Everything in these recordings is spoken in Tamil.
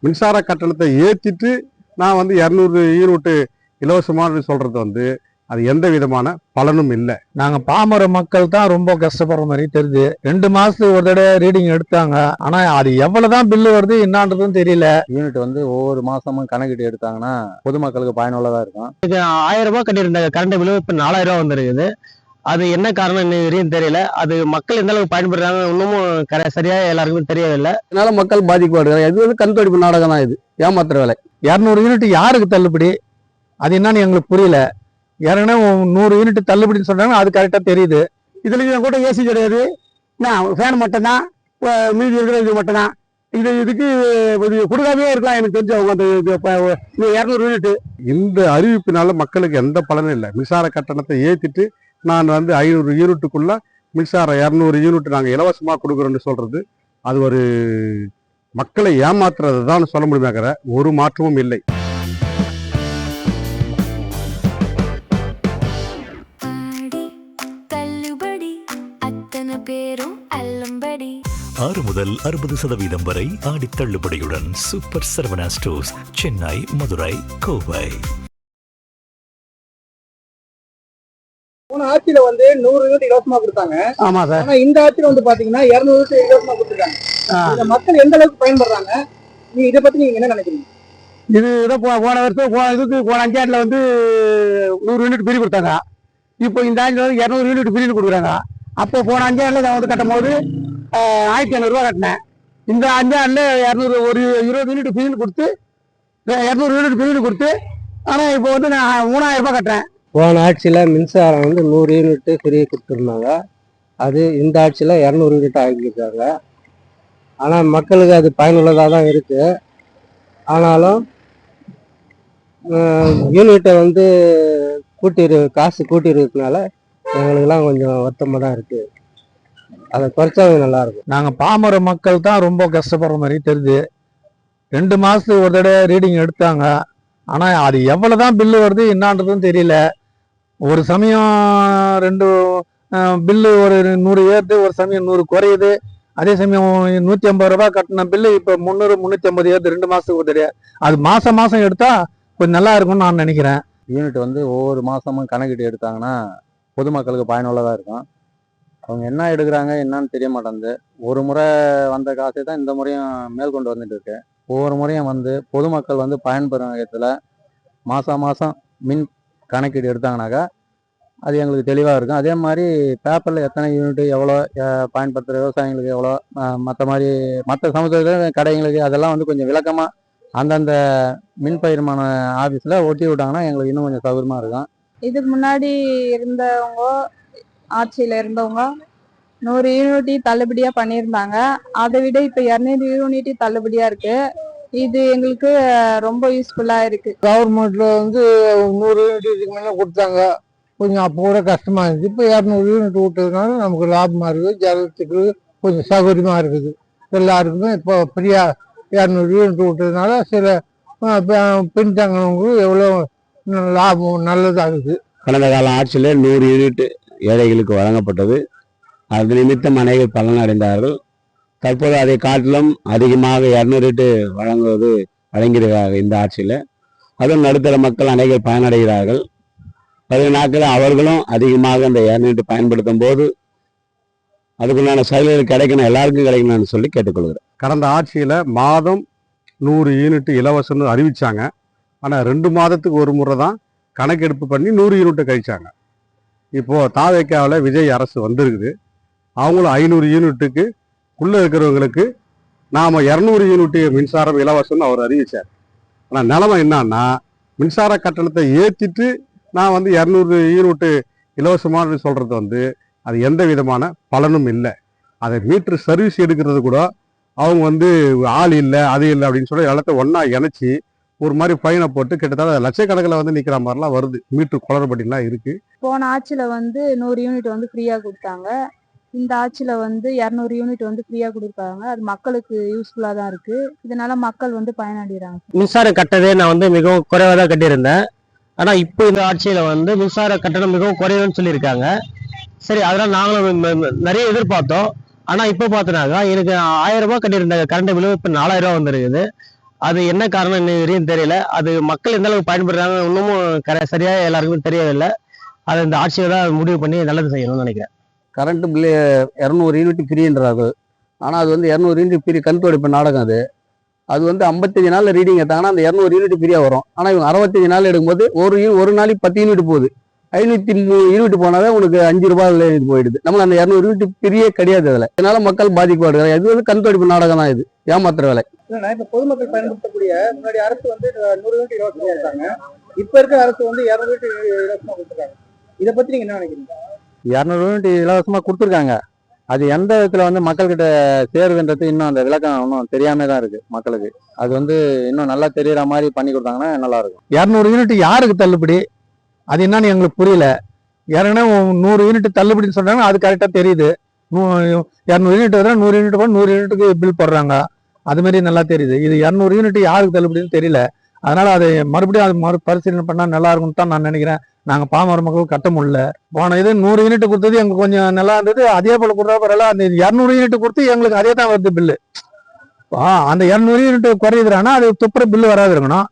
மின்சார கட்டணத்தை ஏற்றிட்டு நான் 200 யூனிட் இலவசமானு சொல்றது அது எந்த விதமான பலனும் இல்லை. நாங்க பாமர மக்கள் தான் ரொம்ப கஷ்டப்படுற மாதிரி தெரியுது. 2 மாசத்துக்கு ஒரு தடவை ரீடிங் எடுத்தாங்க. ஆனா அது எவ்வளவுதான் பில்லு வருது என்னன்றதும் தெரியல. யூனிட் ஒவ்வொரு மாசமும் கணக்கிட்டு எடுத்தாங்கன்னா பொதுமக்களுக்கு பயனுள்ளதா இருக்கும். 1000 ரூபாய் கட்டியிருந்தாங்க கரண்ட் பில்லு, இப்ப 4000 ரூபாய் வந்துருக்குது. அது என்ன காரணம் இன்னும் தெரியல. அது மக்கள் எந்த அளவுக்கு பயன்படுறாங்க இன்னமும் சரியா எல்லாருக்குமே தெரியவில்லை. அதனால மக்கள் பாதிக்கப்படுறாங்க. இது கண்துடைப்பு நாடகம் தான், இது ஏமாத்துற வேலை. 200 யூனிட் யாருக்கு தள்ளுபடி, அது என்னன்னு எங்களுக்கு புரியல. ஏற்கனவே 100 யூனிட் தள்ளுபடின்னு சொல்றாங்க, அது கரெக்டா தெரியுது. இதுல கூட ஏசி கிடையாது, ஃபேன் மட்டும் தான், மீதி இருக்கிற இது மட்டும் தான். இதுக்கு கொடுக்காமே இருக்கலாம் எனக்கு தெரிஞ்சவங்க 200 யூனிட். இந்த அறிவிப்பினால மக்களுக்கு எந்த பலனும் இல்லை. மின்சார கட்டணத்தை ஏற்றிட்டு நான் 500 யூனிட்டுக்குள்ள மின்சாரம் 200 யூனிட் நாங்கள் இலவசமாக கொடுக்குறோன்னு சொல்றது அது ஒரு மக்களை ஏமாத்துறது தான் சொல்ல முடியுமாங்கிற ஒரு மாற்றமும் இல்லை. $6 முதல் 60% வரை ஆடி தள்ளுபடியுடன் சூப்பர் சரவணா ஸ்டோர்ஸ், சென்னை, மதுரை, கோவை. போன ஆட்சியில 100 யூனிட் இலவசமா கொடுத்தாங்க. ஆமா சார். ஆனா இந்த ஆட்சியில பாத்தீங்கன்னா 200 யூனிட் இலவசமா கொடுத்துருக்காங்க. மக்கள் எந்த அளவுக்கு பயன்படுறாங்க, இதை பத்தி நீங்க என்ன நினைக்கிறீங்க? இது போன வருஷம் போன 5 ஆண்டுல 100 யூனிட் பிரி கொடுத்தாங்க. இப்போ இந்த ஆண்டு 200 யூனிட் பிரிவு கொடுக்குறாங்க. அப்போ போன 5 ஆண்டுல கட்டும் போது 1500 ரூபாய் கட்டினேன். இந்த 5 ஆண்டுல 200 ஒரு 20 யூனிட் பிரிவு கொடுத்து 200 யூனிட் பிரிவு கொடுத்து, ஆனா இப்போ நான் 3000 ரூபாய் கட்டுறேன். போன ஆட்சியில் மின்சாரம் 100 யூனிட்டு ஃப்ரீ கொடுத்துருந்தாங்க. அது இந்த ஆட்சியில் 200 யூனிட் ஆகியிருக்காங்க. ஆனால் மக்களுக்கு அது பயனுள்ளதாக தான் இருக்குது. ஆனாலும் யூனிட்டை காசு கூட்டியிருக்கிறதுனால எங்களுக்கெல்லாம் கொஞ்சம் வருத்தமாக தான் இருக்குது. அதை குறைச்சா நல்லா இருக்கும். நாங்கள் பாமர மக்கள் தான் ரொம்ப கஷ்டப்படுற மாதிரி தெரியுது. 2 மாசத்துக்கு ஒரு தடவை ரீடிங் எடுத்தாங்க. ஆனா அது எவ்வளவுதான் பில்லு வருது என்னன்றதும் தெரியல. ஒரு சமயம் 2 பில்லு ஒரு 100 ஏறுது, ஒரு சமயம் 100 குறையுது. அதே சமயம் 150 ரூபாய் கட்டின பில்லு இப்ப 300 350 ஏறுது 2 மாசத்துக்கு ஒரு தடவை. அது மாசம் எடுத்தா கொஞ்சம் நல்லா இருக்கும்னு நான் நினைக்கிறேன். யூனிட் ஒவ்வொரு மாசமும் கணக்கிட்டு எடுத்தாங்கன்னா பொதுமக்களுக்கு பயனுள்ளதா இருக்கும். அவங்க என்ன எடுக்கிறாங்க என்னன்னு தெரிய மாட்டேங்குது. ஒரு முறை வந்த காசை தான் இந்த முறையும் மேற்கொண்டு வந்துட்டு இருக்கு. ஒவ்வொரு முறையும் பொதுமக்கள் பயன்பெறும் விதத்துல மாசம் மின் கணக்கீடு எடுத்தாங்கனாக்கா அது எங்களுக்கு தெளிவாக இருக்கும். அதே மாதிரி பேப்பரில் எத்தனை யூனிட் எவ்வளோ பயன்படுத்துகிற விவசாயிகளுக்கு எவ்வளோ, மற்ற சமூகத்தில் கடைங்களுக்கு அதெல்லாம் கொஞ்சம் விளக்கமாக அந்தந்த மின் பகிர்மான ஆஃபீஸில் ஒட்டி விட்டாங்கன்னா எங்களுக்கு இன்னும் கொஞ்சம் சௌகரியமாக இருக்கும். இதுக்கு முன்னாடி இருந்தவங்க ஆட்சியில் இருந்தவங்க 100 யூனிட் தள்ளுபடியாக பண்ணியிருந்தாங்க. அதை விட இப்போ 200 யூனிட் தள்ளுபடியாக இருக்கு. இது எங்களுக்கு ரொம்ப யூஸ்ஃபுல்லாக இருக்கு. கவர்மெண்ட்ல 100 யூனிட் இதுக்கு முன்னே கொடுத்தாங்க. கொஞ்சம் அப்போ கூட கஷ்டமா இருந்துச்சு. இப்போ 200 யூனிட் விட்டதுனால நமக்கு லாபமாக இருக்குது. ஜலத்துக்கு கொஞ்சம் சௌகரியமாக இருக்குது. எல்லாருக்குமே இப்போ ஃப்ரீயா 200 யூனிட் விட்டதுனால சில பின்தங்கினவங்களுக்கு எவ்வளோ லாபம் நல்லதாகுது. கடந்த கால ஆட்சியில் 100 யூனிட் ஏழைகளுக்கு வழங்கப்பட்டது. அது நிமித்தம் அனைவரும் பலன் அடைந்தார்கள். தற்போது அதை காட்டிலும் அதிகமாக 200 யூனிட் வழங்கியிருக்கிறார்கள் இந்த ஆட்சியில். அதுவும் நடுத்தர மக்கள் அனைவரும் பயனடைகிறார்கள். 10 நாட்களில் அவர்களும் அதிகமாக அந்த 200 யூனிட் பயன்படுத்தும் போது அதுக்குண்டான சலுகைகள் கிடைக்கணும், எல்லாருக்கும் கிடைக்கணும்னு சொல்லி கேட்டுக்கொள்கிறேன். கடந்த ஆட்சியில் மாதம் 100 யூனிட் இலவசம்னு அறிவிச்சாங்க. ஆனால் 2 மாதத்துக்கு ஒரு முறை தான் கணக்கெடுப்பு பண்ணி 100 யூனிட்டை கழிச்சாங்க. இப்போது தாவேக்காவில் விஜய் அரசு வந்திருக்குது. அவங்களும் 500 யூனிட்டுக்கு உள்ளே இருக்கிறவங்களுக்கு நாம் 200 யூனிட் மின்சாரம் இலவசம்னு அவர் அறிவித்தார். ஆனால் நிலைமை என்னன்னா, மின்சார கட்டணத்தை ஏற்றிட்டு நான் 200 யூனிட் இலவசமானு சொல்கிறது அது எந்த விதமான பலனும் இல்லை. அதை மீட்ரு சர்வீஸ் எடுக்கிறது கூட அவங்க ஆள் இல்லை அது இல்லை அப்படின்னு சொல்லி எல்லாத்தையும் ஒன்றா இணைச்சி ஒரு மாதிரி ஃபைனை போட்டு கிட்டத்தட்ட லட்சக்கணக்கில் நிற்கிற மாதிரிலாம் வருது. மீட்ரு குளறுபடிலாம் இருக்குது. போன ஆட்சியில் 100 யூனிட் ஃப்ரீயாக கொடுத்தாங்க. இந்த ஆட்சியில் 200 யூனிட் ஃப்ரீயாக கொடுக்குறாங்க. அது மக்களுக்கு யூஸ்ஃபுல்லாக தான் இருக்குது. இதனால மக்கள் பயனடைகிறாங்க. மின்சாரம் கட்டதே நான் மிகவும் குறைவாக தான் கட்டியிருந்தேன். ஆனால் இப்போ இந்த ஆட்சியில் மின்சார கட்டணம் மிகவும் குறைவுன்னு சொல்லியிருக்காங்க. சரி, அதனால் நாங்களும் நிறைய எதிர்பார்த்தோம். ஆனால் இப்போ பார்த்தோன்னாக்கா எனக்கு 1000 ரூபாய் கட்டியிருந்தாங்க கரண்ட் பில்லு, இப்போ 4000 ரூபாய் வந்துருக்குது. அது என்ன காரணம் இன்னும் வரையும் தெரியல. அது மக்கள் எந்த அளவுக்கு பயன்படுறாங்க இன்னமும் சரியா எல்லாருக்குமே தெரியவில்லை. அதை இந்த ஆட்சியை தான் முடிவு பண்ணி நல்லது செய்யணும்னு நினைக்கிறேன். கரண்ட் பில்லு 200 யூனிட் ஃப்ரீன்றார்கள். ஆனால் அது வந்து 200 யூனிட் ஃப்ரீ கண்துடைப்பு நாடகம் அது. அது வந்து 55 நாளில் ரீடிங் எடுத்தாங்கன்னா அந்த 200 யூனிட் ஃப்ரீயாக வரும். ஆனால் இவங்க 65 நாள் எடுக்கும்போது ஒரு நாளைக்கு 10 யூனிட் போகுது. 503 யூனிட் போனாவே உனக்கு 5 ரூபாயில் இது போயிடுது. நம்மளுக்கு அந்த 200 யூனிட் ஃப்ரீயே கிடையாது அதில். இதனால மக்கள் பாதிக்கப்படுறாங்க. இது வந்து கண்துடைப்பு நாடகம் தான், இது ஏமாத்துற வேலை. இல்லைன்னா இப்ப பொதுமக்கள் பயன்படுத்தக்கூடிய முன்னாடி அரசு வந்து 100 யூனிட் இலவசமா கொடுத்தாங்க. இப்ப இருக்க அரசு வந்து 200 யூனிட் இலவசமா கொடுத்துருக்காங்க. இதை பத்தி நீங்க என்ன நினைக்கிறீங்க? 200 யூனிட் இலவசமாக கொடுத்துருக்காங்க. அது எந்த விதத்தில் வந்து மக்கள்கிட்ட சேருதுன்றது இன்னும் அந்த விளக்கம் இன்னும் தெரியாம தான் இருக்கு மக்களுக்கு. அது வந்து இன்னும் நல்லா தெரியற மாதிரி பண்ணி கொடுத்தாங்கன்னா நல்லா இருக்கும். 200 யூனிட் யாருக்கு தள்ளுபடி, அது என்னன்னு எங்களுக்கு புரியல. ஏற்கனவே 100 யூனிட் தள்ளுபடின்னு சொன்னாங்க, அது கரெக்டாக தெரியுது. 200 யூனிட் வர 100 யூனிட் போட 100 யூனிட்டுக்கு பில் போடுறாங்க, அது மாதிரி நல்லா தெரியுது. இது 200 யூனிட் யாருக்கு தள்ளுபடின்னு தெரியல. அதனால அதை மறுபடியும் அது பரிசீலனை பண்ணால் நல்லா இருக்கும்னு தான் நான் நினைக்கிறேன். நாங்கள் பாமர மக்கள் கட்ட முடியல. போன இது 100 யூனிட் கொடுத்தது எங்களுக்கு கொஞ்சம் நல்லா இருந்தது. அதே போல கொடுத்தா பரவாயில்ல. அந்த 200 யூனிட் கொடுத்து எங்களுக்கு அதே தான் வருது பில்லு. அந்த 200 யூனிட் குறையுதுன்னா அது துப்புற பில்லு வராது இருக்கணும்.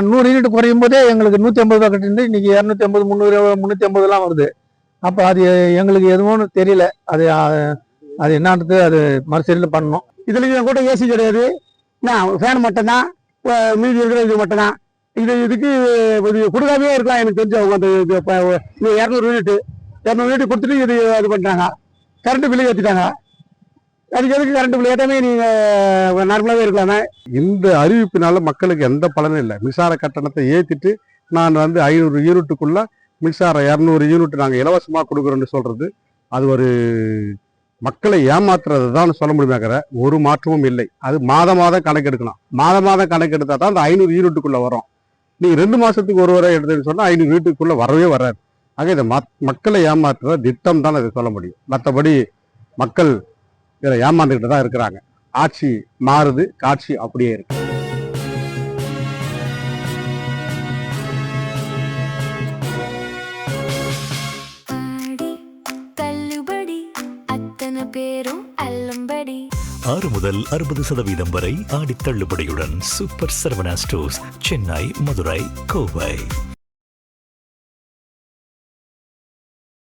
100 யூனிட் குறையும் போதே எங்களுக்கு 150 ரூபா கட்டிருந்து இன்னைக்கு 250, 300, 350 வருது. அப்போ அது எங்களுக்கு எதுவும் தெரியல. அது என்னன்றது அது மறுசீலனை பண்ணணும். இதுல கூட ஏசி கிடையாது, ஃபேன் மட்டும்தான், மீதி இருக்கிற இது மட்டும்தான். இதுக்கு கொடுக்காமே இருக்கலாம் எனக்கு தெரிஞ்சவங்க. அந்த 200 யூனிட் கொடுத்துட்டு இது பண்ணிட்டாங்க. கரண்ட் பில்லு ஏற்றிட்டாங்க. அதுக்கு எதுக்கு கரண்ட் பில்லு ஏற்றாமே நீங்க நார்மலாகவே இருக்கலாமே. இந்த அறிவிப்பினால மக்களுக்கு எந்த பலனும் இல்லை. மின்சார கட்டணத்தை ஏற்றிட்டு நான் வந்து 500 யூனிட்டுக்குள்ள மின்சாரம் 200 யூனிட் நாங்கள் இலவசமாக கொடுக்குறோன்னு சொல்றது அது ஒரு மக்களை ஏமாத்துறது தான் சொல்ல முடியுமாக்கிற ஒரு மாற்றமும் இல்லை. அது மாதம் கணக்கெடுக்கணும். மாதம் கணக்கெடுத்தா தான் அந்த 500 யூனிட்டுக்குள்ள வரும். நீங்க 2 மாசத்துக்கு ஒரு வரை எடுத்துன்னு சொன்னா 500 யூனிட்டுக்குள்ள வரவே வராது. ஆக இதை மக்களை ஏமாற்றுற திட்டம் தான் அதை சொல்ல முடியும். மற்றபடி மக்கள் இதை ஏமாந்துக்கிட்டு தான் இருக்கிறாங்க. ஆட்சி மாறுது, காட்சி அப்படியே இருக்கு. பேரும் அல்லம்படி 6 முதல் 60% வரை ஆடி தள்ளுபடியுடன் சூப்பர் சரவணா ஸ்டோர்ஸ், சென்னை, மதுரை, கோவை.